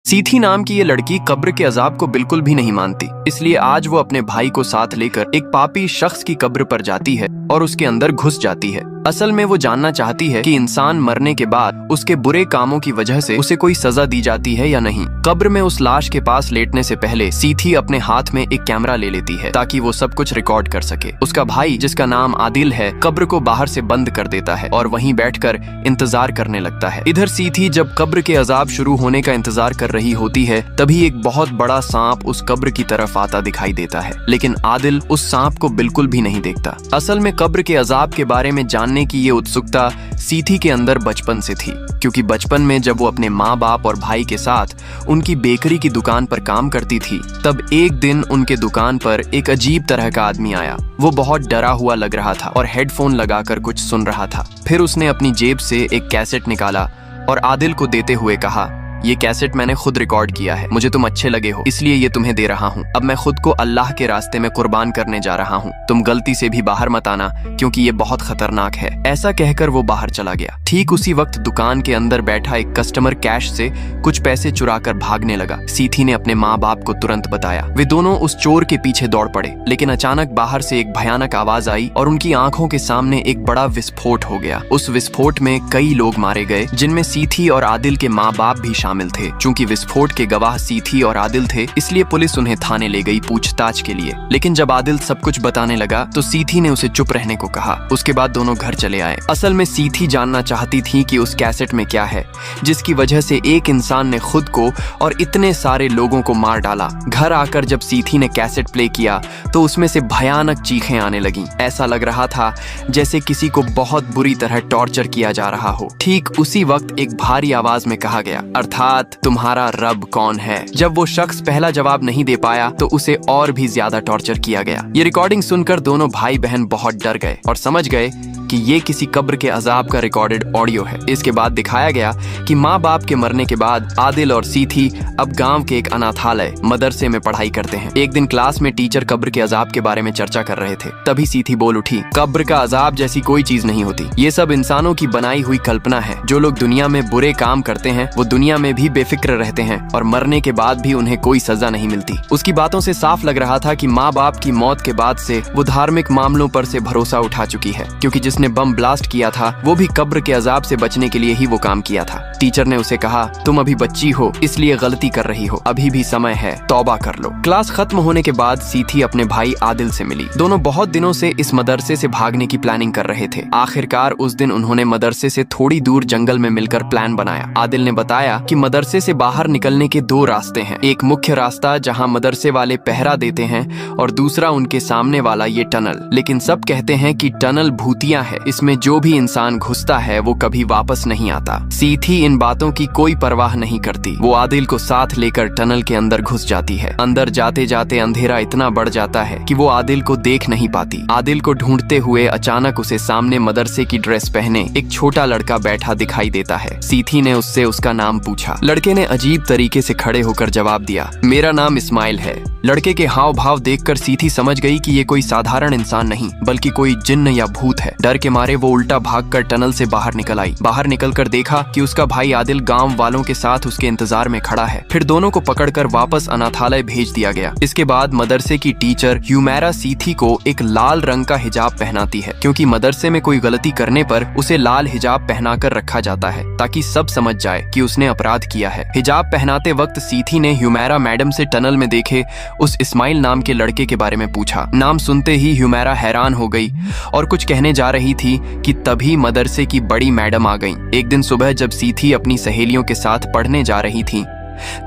सीथी नाम की ये लड़की कब्र के अजाब को बिल्कुल भी नहीं मानती, इसलिए आज वो अपने भाई को साथ लेकर एक पापी शख्स की कब्र पर जाती है और उसके अंदर घुस जाती है। असल में वो जानना चाहती है कि इंसान मरने के बाद उसके बुरे कामों की वजह से उसे कोई सजा दी जाती है या नहीं। कब्र में उस लाश के पास लेटने से पहले सीथी अपने हाथ में एक कैमरा ले लेती है ताकि वो सब कुछ रिकॉर्ड कर सके। उसका भाई, जिसका नाम आदिल है, कब्र को बाहर से बंद कर देता है और वहीं बैठकर इंतजार करने लगता है। इधर सीथी जब कब्र के अजाब शुरू होने का इंतजार कर रही होती है, तभी एक बहुत बड़ा सांप उस कब्र की तरफ आता दिखाई देता है, लेकिन आदिल उस सांप को बिल्कुल भी नहीं देखता। असल में कब्र के अजाब के बारे में जानने की ये उत्सुकता सीथी के अंदर बचपन से थी, क्योंकि बचपन में जब वो अपने माँ बाप और भाई के साथ उनकी बेकरी की दुकान पर काम करती थी, तब एक दिन उनके दुकान पर एक अजीब तरह का आदमी आया। वो बहुत डरा हुआ लग रहा था और हेडफोन लगाकर कुछ सुन रहा था। फिर उसने अपनी जेब से एक कैसेट निकाला और आदिल को देते हुए कहा, ये कैसेट मैंने खुद रिकॉर्ड किया है, मुझे तुम अच्छे लगे हो इसलिए ये तुम्हें दे रहा हूँ। अब मैं खुद को अल्लाह के रास्ते में कुर्बान करने जा रहा हूँ, तुम गलती से भी बाहर मत आना क्योंकि ये बहुत खतरनाक है। ऐसा कहकर वो बाहर चला गया। ठीक उसी वक्त दुकान के अंदर बैठा एक कस्टमर कैश से कुछ पैसे चुराकर भागने लगा। सीथी ने अपने माँ बाप को तुरंत बताया। वे दोनों उस चोर के पीछे दौड़ पड़े, लेकिन अचानक बाहर से एक भयानक आवाज आई और उनकी आंखों के सामने एक बड़ा विस्फोट हो गया। उस विस्फोट में कई लोग मारे गए, जिनमें सीथी और आदिल के माँ बाप भी शामिल थे। चूंकि विस्फोट के गवाह सीथी और आदिल थे, इसलिए पुलिस उन्हें थाने ले गई पूछताछ के लिए। लेकिन जब आदिल सब कुछ बताने लगा तो सीथी ने उसे चुप रहने को कहा। उसके बाद दोनों घर चले आए। असल में सीथी जानना चाहती थी कि उस कैसेट में क्या है, जिसकी वजह से एक इंसान ने खुद को और इतने सारे लोगों को मार डाला। घर आकर जब सीथी ने कैसेट प्ले किया तो उसमें से भयानक चीखें आने लगीं। ऐसा लग रहा था जैसे किसी को बहुत बुरी तरह टॉर्चर किया जा रहा हो। ठीक उसी वक्त एक भारी आवाज में कहा गया, अर्थात तुम्हारा रब कौन है। जब वो शख्स पहला जवाब नहीं दे पाया तो उसे और भी ज्यादा टॉर्चर किया गया। ये रिकॉर्डिंग सुनकर दोनों भाई बहन बहुत डर गए और समझ गए कि ये किसी कब्र के अजाब का रिकॉर्डेड ऑडियो है। इसके बाद दिखाया गया कि माँ बाप के मरने के बाद आदिल और सीथी अब गांव के एक अनाथालय मदरसे में पढ़ाई करते हैं। एक दिन क्लास में टीचर कब्र के अजाब के बारे में चर्चा कर रहे थे। तभी सीथी बोल उठी, कब्र का अजाब जैसी कोई चीज नहीं होती, ये सब इंसानों की बनाई हुई कल्पना है। जो लोग दुनिया में बुरे काम करते हैं वो दुनिया में भी बेफिक्र रहते हैं और मरने के बाद भी उन्हें कोई सजा नहीं मिलती। उसकी बातों से साफ लग रहा था कि माँ बाप की मौत के बाद से वो धार्मिक मामलों पर से भरोसा उठा चुकी है, क्योंकि जिसने बम ब्लास्ट किया था वो भी कब्र के अजाब से बचने के लिए ही वो काम किया था। टीचर ने उसे कहा, तुम अभी बच्ची हो इसलिए गलती कर रही हो, अभी भी समय है, तौबा कर लो। क्लास खत्म होने के बाद सीथी अपने भाई आदिल से मिली। दोनों बहुत दिनों से इस मदरसे से भागने की प्लानिंग कर रहे थे। आखिरकार उस दिन उन्होंने मदरसे से थोड़ी दूर जंगल में मिलकर प्लान बनाया। आदिल ने बताया कि मदरसे से बाहर निकलने के दो रास्ते हैं, एक मुख्य रास्ता जहां मदरसे वाले पहरा देते हैं और दूसरा उनके सामने वाला ये टनल। लेकिन सब कहते हैं कि टनल भूतिया है, इसमें जो भी इंसान घुसता है वो कभी वापस नहीं आता। सीथी इन बातों की कोई परवाह नहीं करती। वो आदिल को साथ लेकर टनल के अंदर घुस जाती है। अंदर जाते जाते अंधेरा इतना बढ़ जाता है कि वो आदिल को देख नहीं पाती। आदिल को ढूंढते हुए अचानक उसे सामने मदरसे की ड्रेस पहने एक छोटा लड़का बैठा दिखाई देता है। सीथी ने उससे उसका नाम पूछा। लड़के ने अजीब तरीके से खड़े होकर जवाब दिया, मेरा नाम इस्माइल है। लड़के के हाव भाव देखकर सीथी समझ गई कि ये कोई साधारण इंसान नहीं बल्कि कोई जिन्न या भूत है। डर के मारे वो उल्टा भागकर टनल से बाहर निकल आई। बाहर निकलकर देखा कि उसका भाई आदिल गांव वालों के साथ उसके इंतजार में खड़ा है। फिर दोनों को पकड़कर वापस अनाथालय भेज दिया गया। इसके बाद मदरसे की टीचर ह्यूमेरा सीथी को एक लाल रंग का हिजाब पहनाती है, क्योंकि मदरसे में कोई गलती करने पर उसे लाल हिजाब पहनाकर रखा जाता है ताकि सब समझ जाए कि उसने अपराध किया है। हिजाब पहनाते वक्त सीथी ने ह्यूमेरा मैडम से टनल में देखे उस इस्माइल नाम के लड़के के बारे में पूछा। नाम सुनते ही ह्यूमेरा हैरान हो गई और कुछ कहने जा रही थी कि तभी मदरसे की बड़ी मैडम आ गईं। एक दिन सुबह जब सीथी अपनी सहेलियों के साथ पढ़ने जा रही थी,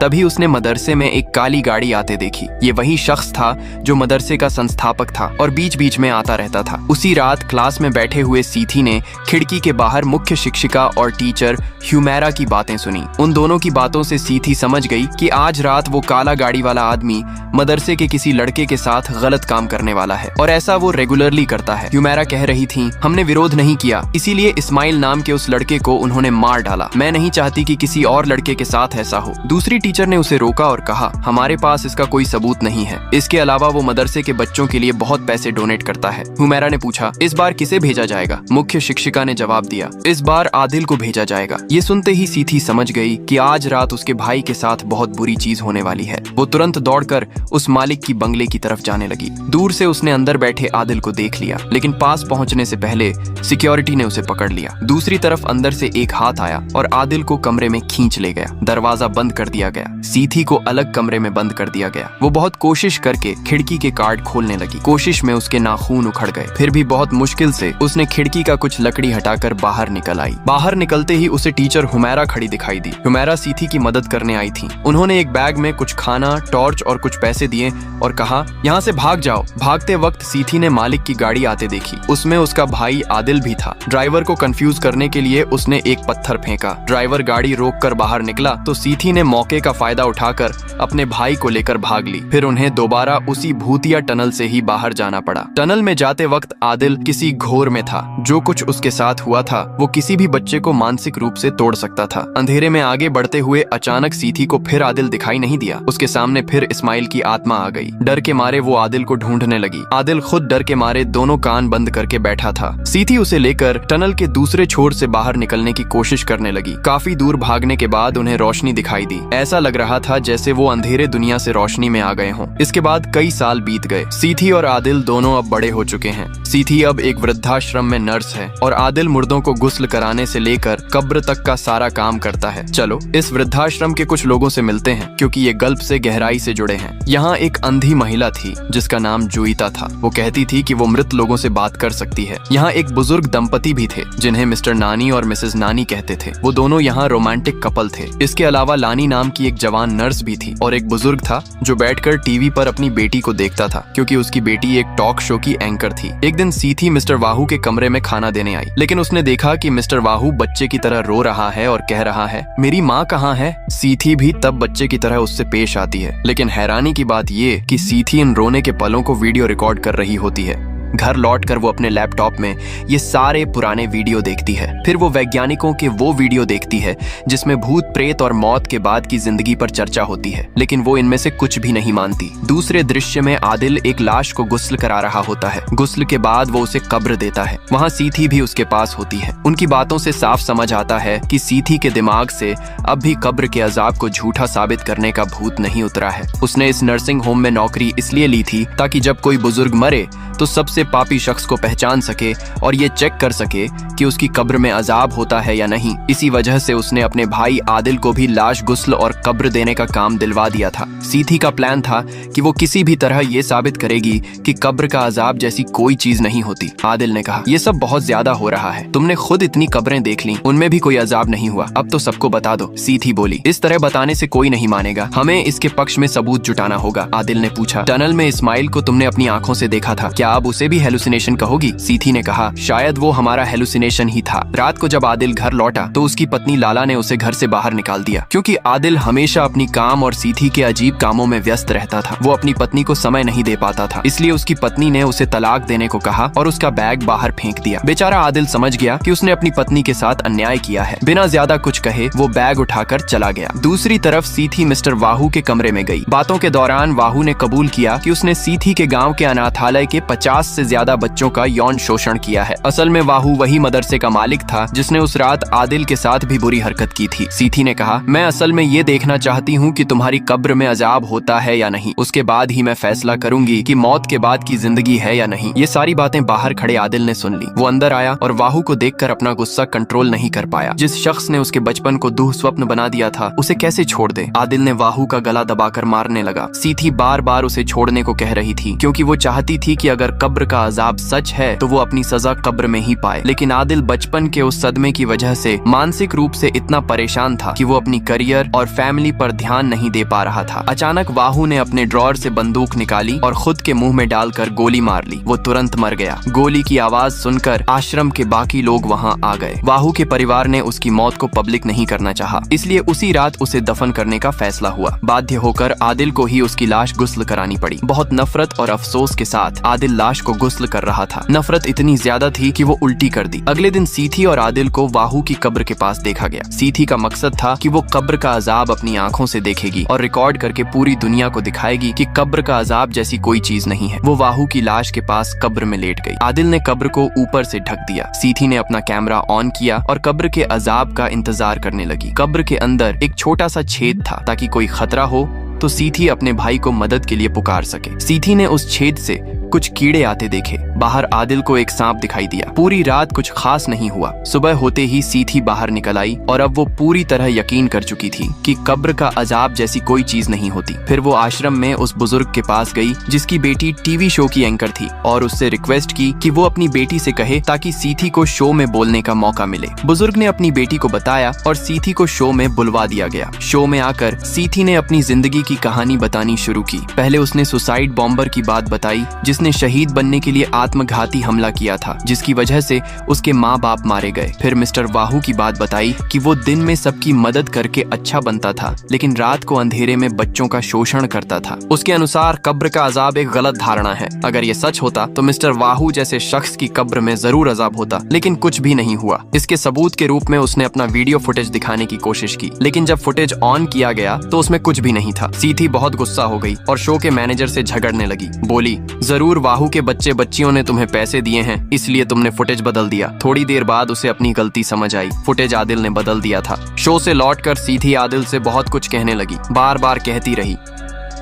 तभी उसने मदरसे में एक काली गाड़ी आते देखी। ये वही शख्स था जो मदरसे का संस्थापक था और बीच बीच में आता रहता था। उसी रात क्लास में बैठे हुए सीथी ने खिड़की के बाहर मुख्य शिक्षिका और टीचर ह्यूमेरा की बातें सुनी। उन दोनों की बातों से सीथी समझ गई कि आज रात वो काला गाड़ी वाला आदमी मदरसे के किसी लड़के के साथ गलत काम करने वाला है और ऐसा वो रेगुलरली करता है। ह्यूमेरा कह रही थी, हमने विरोध नहीं किया, इसीलिए इस्माइल नाम के उस लड़के को उन्होंने मार डाला। मैं नहीं चाहती कि किसी और लड़के के साथ ऐसा हो। दूसरी टीचर ने उसे रोका और कहा, हमारे पास इसका कोई सबूत नहीं है। इसके अलावा वो मदरसे के बच्चों के लिए बहुत पैसे डोनेट करता है। हुमैरा ने पूछा, इस बार किसे भेजा जाएगा? मुख्य शिक्षिका ने जवाब दिया, इस बार आदिल को भेजा जाएगा। ये सुनते ही सीथी समझ गई कि आज रात उसके भाई के साथ बहुत बुरी चीज होने वाली है। वो तुरंत दौड़कर उस मालिक की बंगले की तरफ जाने लगी। दूर से उसने अंदर बैठे आदिल को देख लिया, लेकिन पास पहुंचने से पहले सिक्योरिटी ने उसे पकड़ लिया। दूसरी तरफ अंदर से एक हाथ आया और आदिल को कमरे में खींच ले गया। दरवाजा बंद कर दिया गया। सीथी को अलग कमरे में बंद कर दिया गया। वो बहुत कोशिश करके खिड़की के कार्ड खोलने लगी। कोशिश में उसके नाखून उखड़ गए। फिर भी बहुत मुश्किल से उसने खिड़की का कुछ लकड़ी हटाकर बाहर निकल आई। बाहर निकलते ही उसे टीचर हुमैरा खड़ी दिखाई दी। हुमैरा सीथी की मदद करने आई थी। उन्होंने एक बैग में कुछ खाना, टॉर्च और कुछ पैसे दिए और कहा, यहाँ से भाग जाओ। भागते वक्त सीथी ने मालिक की गाड़ी आते देखी। उसमें उसका भाई आदिल भी था। ड्राइवर को कंफ्यूज करने के लिए उसने एक पत्थर फेंका। ड्राइवर गाड़ी रोककर बाहर निकला तो सीथी ने मौके का फायदा उठाकर अपने भाई को लेकर भाग ली। फिर उन्हें दोबारा उसी भूतिया टनल से ही बाहर जाना पड़ा। टनल में जाते वक्त आदिल किसी घोर में था। जो कुछ उसके साथ हुआ था वो किसी भी बच्चे को मानसिक रूप से तोड़ सकता था। अंधेरे में आगे बढ़ते हुए अचानक सीथी को फिर आदिल दिखाई नहीं दिया। उसके सामने फिर इस्माइल की आत्मा आ गई। डर के मारे वो आदिल को ढूंढने लगी। आदिल खुद डर के मारे दोनों कान बंद करके बैठा था। सीथी उसे लेकर टनल के दूसरे छोर से बाहर निकलने की कोशिश करने लगी। काफी दूर भागने के बाद उन्हें रोशनी दिखाई दी। ऐसा लग रहा था जैसे वो अंधेरे दुनिया से रोशनी में आ गए हों। इसके बाद कई साल बीत गए। सीथी और आदिल दोनों अब बड़े हो चुके हैं। सीथी अब एक वृद्धाश्रम में नर्स है और आदिल मुर्दों को गुस्ल कराने से लेकर कब्र तक का सारा काम करता है। चलो इस वृद्धाश्रम के कुछ लोगों से मिलते हैं, क्योंकि ये गल्फ से गहराई से जुड़े हैं। यहाँ एक अंधी महिला थी जिसका नाम जुईता था। वो कहती थी कि वो मृत लोगों से बात कर सकती है। यहाँ एक बुजुर्ग दंपति भी थे जिन्हें मिस्टर नानी और मिसेस नानी कहते थे। वो दोनों यहाँ रोमांटिक कपल थे। इसके अलावा लानी नाम की एक जवान नर्स भी थी और एक बुजुर्ग था जो बैठकर टीवी पर अपनी बेटी को देखता था, क्योंकि उसकी बेटी एक टॉक शो की एंकर थी। एक दिन सीथी मिस्टर वाहू के कमरे में खाना देने आई, लेकिन उसने देखा कि मिस्टर वाहू बच्चे की तरह रो रहा है और कह रहा है, मेरी माँ कहाँ है? सीथी भी तब बच्चे की तरह उससे पेश आती है, लेकिन हैरानी की बात ये कि सीथी इन रोने के पलों को वीडियो रिकॉर्ड कर रही होती है। घर लौटकर वो अपने लैपटॉप में ये सारे पुराने वीडियो देखती है। फिर वो वैज्ञानिकों के वो वीडियो देखती है जिसमें भूत प्रेत और मौत के बाद की जिंदगी पर चर्चा होती है, लेकिन वो इनमें से कुछ भी नहीं मानती। दूसरे दृश्य में आदिल एक लाश को गुस्ल करा रहा होता है। गुस्ल के बाद वो उसे कब्र देता है। वहाँ सीथी भी उसके पास होती है। उनकी बातों से साफ समझ आता है कि सीथी के दिमाग से अब भी कब्र के अजाब को झूठा साबित करने का भूत नहीं उतरा है। उसने इस नर्सिंग होम में नौकरी इसलिए ली थी ताकि जब कोई बुजुर्ग मरे तो सबसे पापी शख्स को पहचान सके और ये चेक कर सके कि उसकी कब्र में अजाब होता है या नहीं। इसी वजह से उसने अपने भाई आदिल को भी लाश गुस्ल और कब्र देने का काम दिलवा दिया था। सीथी का प्लान था कि वो किसी भी तरह ये साबित करेगी कि कब्र का अजाब जैसी कोई चीज नहीं होती। आदिल ने कहा, ये सब बहुत ज्यादा हो रहा है। तुमने खुद इतनी कब्रें देख ली, उनमें भी कोई अजाब नहीं हुआ। अब तो सबको बता दो। सीथी बोली, इस तरह बताने से कोई नहीं मानेगा। हमें इसके पक्ष में सबूत जुटाना होगा। आदिल ने पूछा, टनल में इस्माइल को तुमने अपनी आंखों से देखा था, क्या अब उसे भी हेलुसिनेशन कहोगी? सीथी ने कहा, शायद वो हमारा हेलुसिनेशन ही था। रात को जब आदिल घर लौटा तो उसकी पत्नी लाला ने उसे घर से बाहर निकाल दिया, क्योंकि आदिल हमेशा अपनी काम और सीथी के अजीब कामों में व्यस्त रहता था। वो अपनी पत्नी को समय नहीं दे पाता था, इसलिए उसकी पत्नी ने उसे तलाक देने को कहा और उसका बैग बाहर फेंक दिया। बेचारा आदिल समझ गया कि उसने अपनी पत्नी के साथ अन्याय किया है। बिना ज्यादा कुछ कहे वो बैग उठाकर चला गया। दूसरी तरफ सीथी मिस्टर वाहू के कमरे में गई। बातों के दौरान वाहू ने कबूल किया कि उसने सीथी के गाँव के अनाथालय के 50 से ज्यादा बच्चों का यौन शोषण किया है। असल में वाहू वही मदरसे का मालिक था जिसने उस रात आदिल के साथ भी बुरी हरकत की थी। सीथी ने कहा, मैं असल में ये देखना चाहती हूँ कि तुम्हारी कब्र में अजाब होता है या नहीं। उसके बाद ही मैं फैसला करूंगी कि मौत के बाद की जिंदगी है या नहीं। ये सारी बातें बाहर खड़े आदिल ने सुन ली। वो अंदर आया और वाहू को देखकर अपना गुस्सा कंट्रोल नहीं कर पाया। जिस शख्स ने उसके बचपन को दुह स्वप्न बना दिया था, उसे कैसे छोड़ दे? आदिल ने वाहू का गला दबाकर मारने लगा। सीथी बार बार उसे छोड़ने को कह रही थी, क्योंकि वो चाहती थी कि अगर कब्र का अजाब सच है तो वो अपनी सजा कब्र में ही पाए। लेकिन आदिल बचपन के उस सदमे की वजह से मानसिक रूप से इतना परेशान था कि वो अपनी करियर और फैमिली पर ध्यान नहीं दे पा रहा था। अचानक वाहू ने अपने ड्रॉर से बंदूक निकाली और खुद के मुंह में डालकर गोली मार ली। वो तुरंत मर गया। गोली की आवाज सुनकर आश्रम के बाकी लोग वहाँ आ गए। वाहू के परिवार ने उसकी मौत को पब्लिक नहीं करना चाहा, इसलिए उसी रात उसे दफन करने का फैसला हुआ। बाध्य होकर आदिल को ही उसकी लाश गुस्ल करानी पड़ी। बहुत नफरत और अफसोस के साथ आदिल लाश को गुस्ल कर रहा था। नफरत इतनी ज्यादा थी कि वो उल्टी कर दी। अगले दिन सीथी और आदिल को वाहू की कब्र के पास देखा गया। सीथी का मकसद था कि वो कब्र का अजाब अपनी आंखों से देखेगी और रिकॉर्ड करके पूरी दुनिया को दिखाएगी कि कब्र का अजाब जैसी कोई चीज नहीं है। वो वाहू की लाश के पास कब्र में लेट गई। आदिल ने कब्र को ऊपर से ढक दिया। सीथी ने अपना कैमरा ऑन किया और कब्र के अजाब का इंतजार करने लगी। कब्र के अंदर एक छोटा सा छेद था ताकि कोई खतरा हो तो सीथी अपने भाई को मदद के लिए पुकार सके। सीथी ने उस छेद से कुछ कीड़े आते देखे। बाहर आदिल को एक सांप दिखाई दिया। पूरी रात कुछ खास नहीं हुआ। सुबह होते ही सीथी बाहर निकल आई और अब वो पूरी तरह यकीन कर चुकी थी कि कब्र का अजाब जैसी कोई चीज नहीं होती। फिर वो आश्रम में उस बुजुर्ग के पास गई जिसकी बेटी टीवी शो की एंकर थी और उससे रिक्वेस्ट की कि वो अपनी बेटी से कहे ताकि सीथी को शो में बोलने का मौका मिले। बुजुर्ग ने अपनी बेटी को बताया और सीथी को शो में बुलवा दिया गया। शो में आकर सीथी ने अपनी जिंदगी की कहानी बतानी शुरू की। पहले उसने सुसाइड बॉम्बर की बात बताई जिसने शहीद बनने के लिए आत्मघाती हमला किया था, जिसकी वजह से उसके माँ बाप मारे गए। फिर मिस्टर वाहू की बात बताई कि वो दिन में सबकी मदद करके अच्छा बनता था लेकिन रात को अंधेरे में बच्चों का शोषण करता था। उसके अनुसार कब्र का अजाब एक गलत धारणा है। अगर ये सच होता तो मिस्टर वाहू जैसे शख्स की कब्र में जरूर अजाब होता, लेकिन कुछ भी नहीं हुआ। इसके सबूत के रूप में उसने अपना वीडियो फुटेज दिखाने की कोशिश की, लेकिन जब फुटेज ऑन किया गया तो उसमें कुछ भी नहीं था। सीथी बहुत गुस्सा हो गई और शो के मैनेजर से झगड़ने लगी। बोली, जरूर वाहू के बच्चे बच्चियों ने तुम्हें पैसे दिए हैं इसलिए तुमने फुटेज बदल दिया। थोड़ी देर बाद उसे अपनी गलती समझ आई। फुटेज आदिल ने बदल दिया था। शो से लौटकर सीथी आदिल से बहुत कुछ कहने लगी। बार बार कहती रही,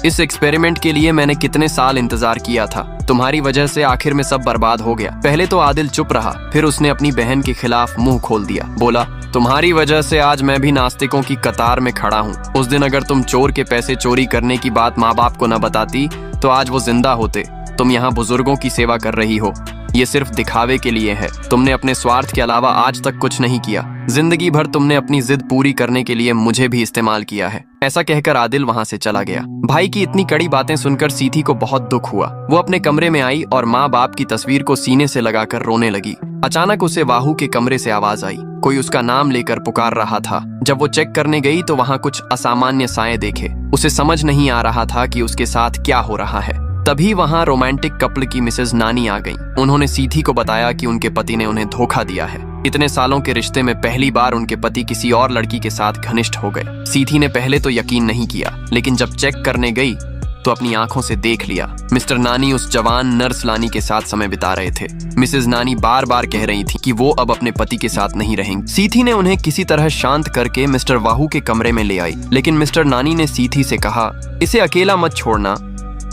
इस एक्सपेरिमेंट के लिए मैंने कितने साल इंतजार किया था। तुम्हारी वजह से आखिर में सब बर्बाद हो गया। पहले तो आदिल चुप रहा, फिर उसने अपनी बहन के खिलाफ मुंह खोल दिया। बोला, तुम्हारी वजह से आज मैं भी नास्तिकों की कतार में खड़ा हूँ। उस दिन अगर तुम चोर के पैसे चोरी करने की बात माँ बाप को न बताती तो आज वो जिंदा होते। तुम यहाँ बुजुर्गों की सेवा कर रही हो, ये सिर्फ दिखावे के लिए है। तुमने अपने स्वार्थ के अलावा आज तक कुछ नहीं किया। जिंदगी भर तुमने अपनी जिद पूरी करने के लिए मुझे भी इस्तेमाल किया है। ऐसा कहकर आदिल वहाँ से चला गया। भाई की इतनी कड़ी बातें सुनकर सीथी को बहुत दुख हुआ। वो अपने कमरे में आई और माँ बाप की तस्वीर को सीने से लगाकर रोने लगी। अचानक उसे वाहू के कमरे से आवाज आई। कोई उसका नाम लेकर पुकार रहा था। जब वो चेक करने गई तो वहाँ कुछ असामान्य साए देखे। उसे समझ नहीं आ रहा था कि उसके साथ क्या हो रहा है। तभी वहाँ रोमांटिक कपल की मिसेज नानी आ गई। उन्होंने सीथी को बताया कि उनके पति ने उन्हें धोखा दिया है। इतने सालों के रिश्ते में पहली बार उनके पति किसी और लड़की के साथ घनिष्ठ हो गए। सीथी ने पहले तो यकीन नहीं किया, लेकिन जब चेक करने गई तो अपनी आंखों से देख लिया। मिस्टर नानी उस जवान नर्स लानी के साथ समय बिता रहे थे। मिसेज नानी बार बार कह रही थी कि वो अब अपने पति के साथ नहीं रहेंगी। सीथी ने उन्हें किसी तरह शांत करके मिस्टर वाहू के कमरे में ले आई, लेकिन मिस्टर नानी ने सीथी से कहा, इसे अकेला मत छोड़ना।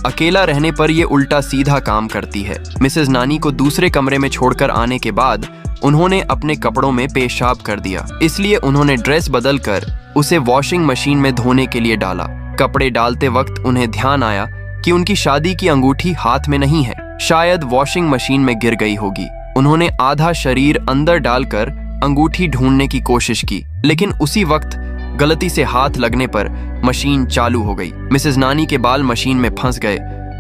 अकेला रहने पर ये उल्टा सीधा काम करती है। मिसेज नानी को दूसरे कमरे में छोड़कर आने के बाद उन्होंने अपने कपड़ों में पेशाब कर दिया, इसलिए उन्होंने ड्रेस बदलकर उसे वॉशिंग मशीन में धोने के लिए डाला। कपड़े डालते वक्त उन्हें ध्यान आया कि उनकी शादी की अंगूठी हाथ में नहीं है, शायद वॉशिंग मशीन में गिर गई होगी। उन्होंने आधा शरीर अंदर डालकर अंगूठी ढूंढने की कोशिश की, लेकिन उसी वक्त गलती से हाथ लगने पर मशीन चालू हो गई। मिसेज नानी के बाल मशीन में फंस गए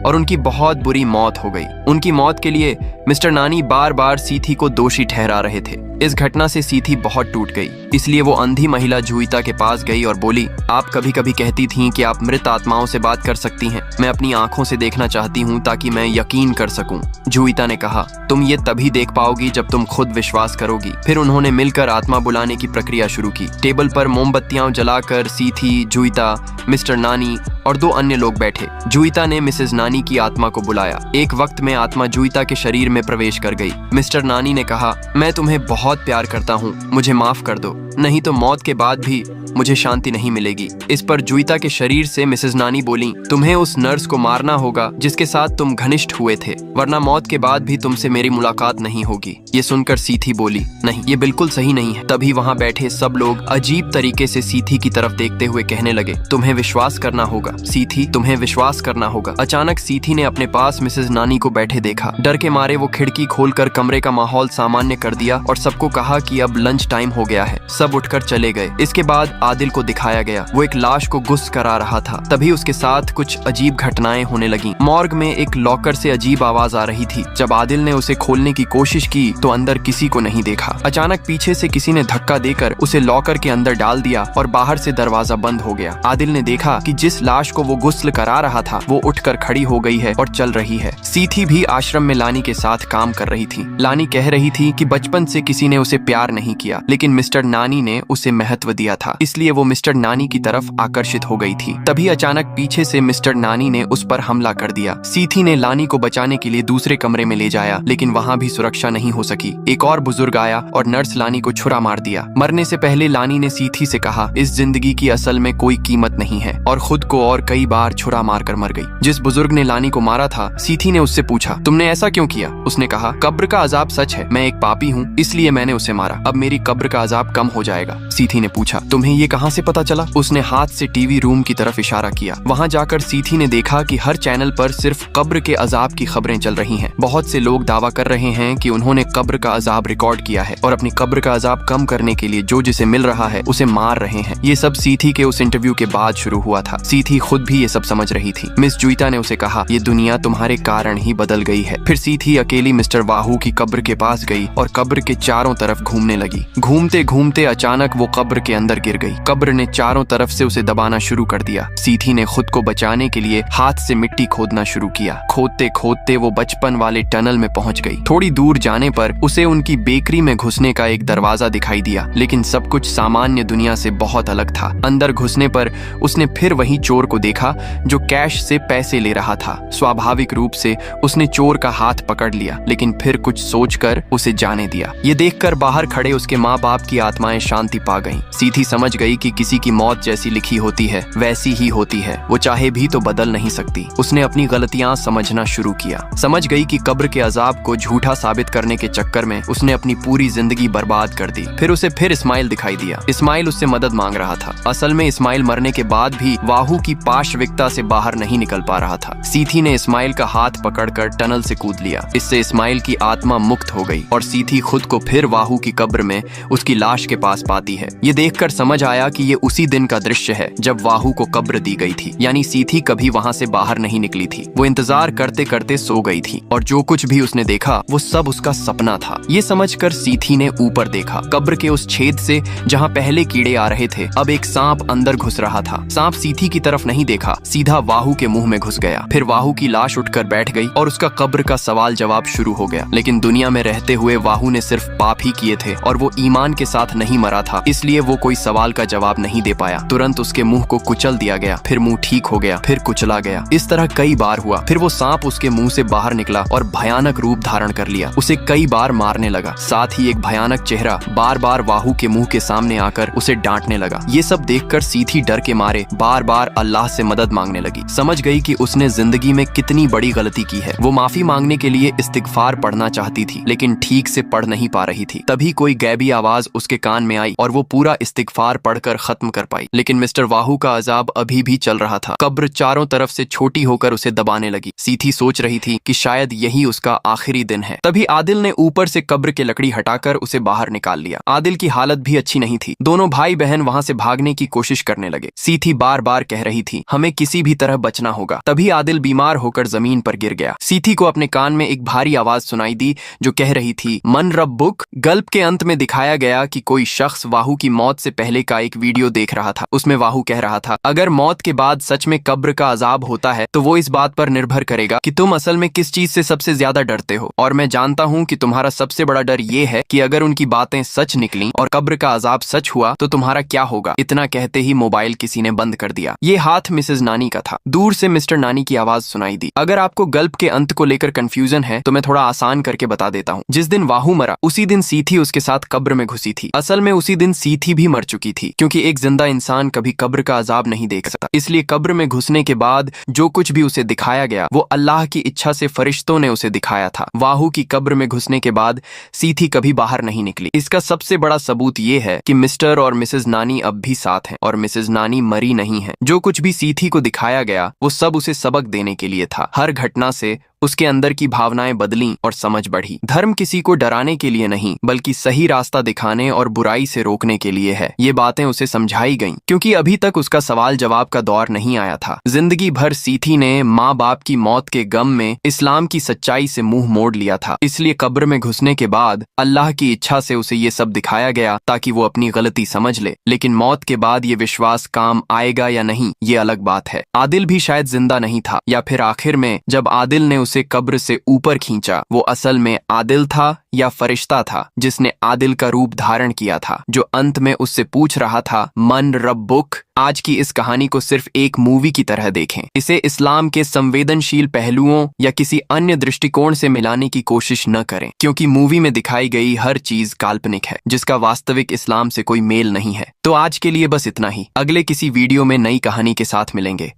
और उनकी बहुत बुरी मौत हो गई। उनकी मौत के लिए मिस्टर नानी बार बार सीथी को दोषी ठहरा रहे थे। इस घटना से सीथी बहुत टूट गई, इसलिए वो अंधी महिला जूहिता के पास गई और बोली, आप कभी कभी कहती थीं कि आप मृत आत्माओं से बात कर सकती हैं। मैं अपनी आंखों से देखना चाहती हूँ ताकि मैं यकीन कर सकूं। जूहिता ने कहा, तुम ये तभी देख पाओगी जब तुम खुद विश्वास करोगी। फिर उन्होंने मिलकर आत्मा बुलाने की प्रक्रिया शुरू की। टेबल पर मोमबत्तियां जलाकर सीथी, जूहिता, मिस्टर नानी और 2 अन्य लोग बैठे। जूहिता ने मिसेज नानी की आत्मा को बुलाया। एक वक्त में आत्मा जूहिता के शरीर में प्रवेश कर गई। मिस्टर नानी ने कहा, मैं तुम्हें बहुत प्यार करता हूँ, मुझे माफ कर दो, नहीं तो मौत के बाद भी मुझे शांति नहीं मिलेगी। इस पर जूहिता के शरीर से मिसेज नानी बोली, तुम्हें उस नर्स को मारना होगा जिसके साथ तुम घनिष्ठ हुए थे, वरना मौत के बाद भी तुमसे मेरी मुलाकात नहीं होगी। ये सुनकर सीथी बोली, नहीं, ये बिल्कुल सही नहीं है। तभी वहाँ बैठे सब लोग अजीब तरीके से सीथी की तरफ देखते हुए कहने लगे, तुम्हें विश्वास करना होगा सीथी, तुम्हें विश्वास करना होगा। अचानक सीथी ने अपने पास मिसेज नानी को बैठे देखा। डर के मारे वो खिड़की खोलकर कमरे का माहौल सामान्य कर दिया और सबको कहा कि अब लंच टाइम हो गया है। सब उठकर चले गए। इसके बाद आदिल को दिखाया गया। वो एक लाश को गुस्ल करा रहा था। तभी उसके साथ कुछ अजीब घटनाएं होने लगी। मॉर्ग में एक लॉकर से अजीब आवाज आ रही थी। जब आदिल ने उसे खोलने की कोशिश की तो अंदर किसी को नहीं देखा। अचानक पीछे से किसी ने धक्का देकर उसे लॉकर के अंदर डाल दिया और बाहर से दरवाजा बंद हो गया। आदिल ने देखा कि जिस लाश को वो गुस्ल करा रहा था वो उठकर खड़ी हो गई है और चल रही है। सीथी भी आश्रम में लानी के साथ काम कर रही थी। लानी कह रही थी कि बचपन से किसी ने उसे प्यार नहीं किया, लेकिन मिस्टर नानी ने उसे महत्व दिया था, इसलिए वो मिस्टर नानी की तरफ आकर्षित हो गई थी। तभी अचानक पीछे से मिस्टर नानी ने उस पर हमला कर दिया। सीथी ने लानी को बचाने के लिए दूसरे कमरे में ले जाया, लेकिन वहाँ भी सुरक्षा नहीं हो सकी। एक और बुजुर्ग आया और नर्स लानी को छुरा मार दिया। मरने से पहले लानी ने सीथी से कहा, इस जिंदगी की असल में कोई कीमत नहीं है, और खुद को और कई बार छुरा मारकर मर गई। जिस बुजुर्ग ने लानी को मारा था, सीथी ने उससे पूछा, तुमने ऐसा क्यों किया? उसने कहा, कब्र का अजाब सच है, मैं एक पापी हूँ, इसलिए मैंने उसे मारा। अब मेरी कब्र का अजाब कम हो जाएगा। सीथी ने पूछा, तुम्हें ये कहाँ से पता चला? उसने हाथ से टीवी रूम की तरफ इशारा किया। वहाँ जाकर सीथी ने देखा कि हर चैनल पर सिर्फ कब्र के अजाब की खबरें चल रही हैं। बहुत से लोग दावा कर रहे हैं कि उन्होंने कब्र का अजाब रिकॉर्ड किया है और अपनी कब्र का अजाब कम करने के लिए जो जिसे मिल रहा है उसे मार रहे हैं। ये सब सीथी के उस इंटरव्यू के बाद शुरू हुआ था। सीथी खुद भी ये सब समझ रही थी। मिस जुईता ने उसे कहा, ये दुनिया तुम्हारे कारण ही बदल गई है। फिर सीथी अकेली मिस्टर वाहू की कब्र के पास गई और कब्र के चारों तरफ घूमने लगी। घूमते घूमते अचानक वो कब्र के अंदर गिर गई। कब्र ने चारों तरफ से उसे दबाना शुरू कर दिया। सीथी ने खुद को बचाने के लिए हाथ से मिट्टी खोदना शुरू किया। खोदते खोदते वो बचपन वाले टनल में पहुंच गई। थोड़ी दूर जाने पर उसे उनकी बेकरी में घुसने का एक दरवाजा दिखाई दिया, लेकिन सब कुछ सामान्य दुनिया से बहुत अलग था। अंदर घुसने पर उसने फिर वही चोर को देखा जो कैश से पैसे ले रहा था। स्वाभाविक रूप से उसने चोर का हाथ पकड़ लिया, लेकिन फिर कुछ सोचकर उसे जाने दिया। ये देखकर बाहर खड़े उसके माँ बाप की आत्माएं शांति पा गईं। सीथी समझ गई कि किसी की मौत जैसी लिखी होती है वैसी ही होती है, वो चाहे भी तो बदल नहीं सकती। उसने अपनी गलतियां समझना शुरू किया। समझ गई कि कब्र के अजाब को झूठा साबित करने के चक्कर में उसने अपनी पूरी जिंदगी बर्बाद कर दी। फिर उसे फिर इस्माइल दिखाई दिया। इस्माइल उससे मदद मांग रहा था। असल में इस्माइल मरने के बाद भी वाहू की पाशविकता से बाहर नहीं निकल पा रहा था। सीथी ने इस्माइल का हाथ पकड़कर टनल से कूद लिया। इससे इस्माइल की आत्मा मुक्त हो गई और सीथी खुद को फिर वाहू की कब्र में उसकी लाश के पास पाती है। ये देखकर समझ आया कि ये उसी दिन का दृश्य है जब वाहू को कब्र दी गई थी, यानी सीथी कभी वहाँ से बाहर नहीं निकली थी। वो इंतजार करते करते सो गई थी और जो कुछ भी उसने देखा वो सब उसका सपना था। ये समझकर सीथी ने ऊपर देखा। कब्र के उस छेद से जहाँ पहले कीड़े आ रहे थे, अब एक सांप अंदर घुस रहा था। सांप सीथी की तरफ नहीं देखा, सीधा वाहू के मुंह में घुस गया। फिर वाहू की लाश उठकर बैठ गई और उसका कब्र का सवाल जवाब शुरू हो गया। लेकिन दुनिया में रहते हुए वाहू ने सिर्फ पाप ही किए थे और वो ईमान के साथ नहीं मरा था, इसलिए वो कोई सवाल का जवाब नहीं दे पाया। तुरंत उसके मुंह को कुचल दिया गया, फिर मुंह ठीक हो गया, फिर कुचला गया। इस तरह कई बार हुआ। फिर वो सांप उसके मुंह से बाहर निकला और भयानक रूप धारण कर लिया। उसे कई बार मारने लगा। साथ ही एक भयानक चेहरा बार बार वाहू के मुंह के सामने आकर उसे डांटने लगा। ये सब देखकर सीथी डर के मारे बार बार अल्लाह से मदद मांगने लगी। समझ गई कि उसने जिंदगी में कितनी बड़ी गलती की है। वो माफी मांगने के लिए इस्तिगफार पढ़ना चाहती थी, लेकिन ठीक से पढ़ नहीं पा रही थी। तभी कोई गैबी आवाज उसके कान में आई और वो पूरा इस्तिगफार पढ़कर खत्म कर पाई। लेकिन मिस्टर वाहू का अजाब अभी भी चल रहा था। कब्र चारों तरफ से छोटी होकर उसे दबाने लगी। सीथी सोच रही थी कि शायद यही उसका आखिरी दिन है। तभी आदिल ने ऊपर से कब्र की लकड़ी हटाकर उसे बाहर निकाल लिया। आदिल की हालत भी अच्छी नहीं थी। दोनों भाई बहन वहाँ से भागने की कोशिश करने लगे। सीथी बार बार कह रही थी, हमें किसी भी तरह बचना होगा। तभी आदिल बीमार होकर जमीन पर गिर गया। सीथी को अपने कान में एक भारी आवाज सुनाई दी जो कह रही थी, मन रब्बुक। गल्प के अंत में दिखाया गया कि कोई शख्स वाहू की मौत से पहले का एक वीडियो देख रहा था। उसमें वाहू कह रहा था, अगर मौत के बाद सच में कब्र का अजाब होता है तो वो इस बात पर निर्भर करेगा कि तुम असल में किस चीज से सबसे ज्यादा डरते हो, और मैं जानता हूँ कि तुम्हारा सबसे बड़ा डर ये है कि अगर उनकी बातें सच निकली और कब्र का अजाब सच हुआ तो तुम्हारा क्या होगा। इतना कहते ही मोबाइल किसी ने बंद कर दिया। ये हाथ मिसेज नानी का था। दूर से मिस्टर नानी की आवाज सुनाई दी। अगर आपको गल्प के अंत को लेकर कंफ्यूजन है तो मैं थोड़ा आसान करके बता देता हूँ। जिस दिन वाहू मरा उसी दिन सीथी उसके साथ कब्र में घुसी थी। असल में उसी दिन सीथी भी मर चुकी थी, क्योंकि एक जिंदा इंसान कभी कब्र का अजाब नहीं देख सकता। इसलिए कब्र में घुसने के बाद जो कुछ भी उसे दिखाया गया वो अल्लाह की इच्छा से फरिश्तों ने उसे दिखाया था। वाहू की कब्र में घुसने के बाद सीथी कभी बाहर नहीं निकली। इसका सबसे बड़ा सबूत ये है कि मिस्टर और मिसेज नानी अब भी साथ हैं और मिसेज नानी मरी नहीं है। जो कुछ भी सीथी को दिखाया गया वो सब उसे सबक देने के लिए था। हर घटना से उसके अंदर की भावनाएं बदलीं और समझ बढ़ी। धर्म किसी को डराने के लिए नहीं, बल्कि सही रास्ता दिखाने और बुराई से रोकने के लिए है। ये बातें उसे समझाई गईं, क्योंकि अभी तक उसका सवाल जवाब का दौर नहीं आया था। जिंदगी भर सीथी ने माँ बाप की मौत के गम में इस्लाम की सच्चाई से मुंह मोड़ लिया था। इसलिए कब्र में घुसने के बाद अल्लाह की इच्छा से उसे ये सब दिखाया गया ताकि वो अपनी गलती समझ ले। लेकिन मौत के बाद ये विश्वास काम आएगा या नहीं, ये अलग बात है। आदिल भी शायद जिंदा नहीं था, या फिर आखिर में जब आदिल ने उसे कब्र से ऊपर खींचा, वो असल में आदिल था या फरिश्ता था जिसने आदिल का रूप धारण किया था, जो अंत में उससे पूछ रहा था, मन रब्बुक। आज की इस कहानी को सिर्फ एक मूवी की तरह देखें। इसे इस्लाम के संवेदनशील पहलुओं या किसी अन्य दृष्टिकोण से मिलाने की कोशिश न करें, क्योंकि मूवी में दिखाई गई हर चीज काल्पनिक है, जिसका वास्तविक इस्लाम से कोई मेल नहीं है। तो आज के लिए बस इतना ही। अगले किसी वीडियो में नई कहानी के साथ मिलेंगे।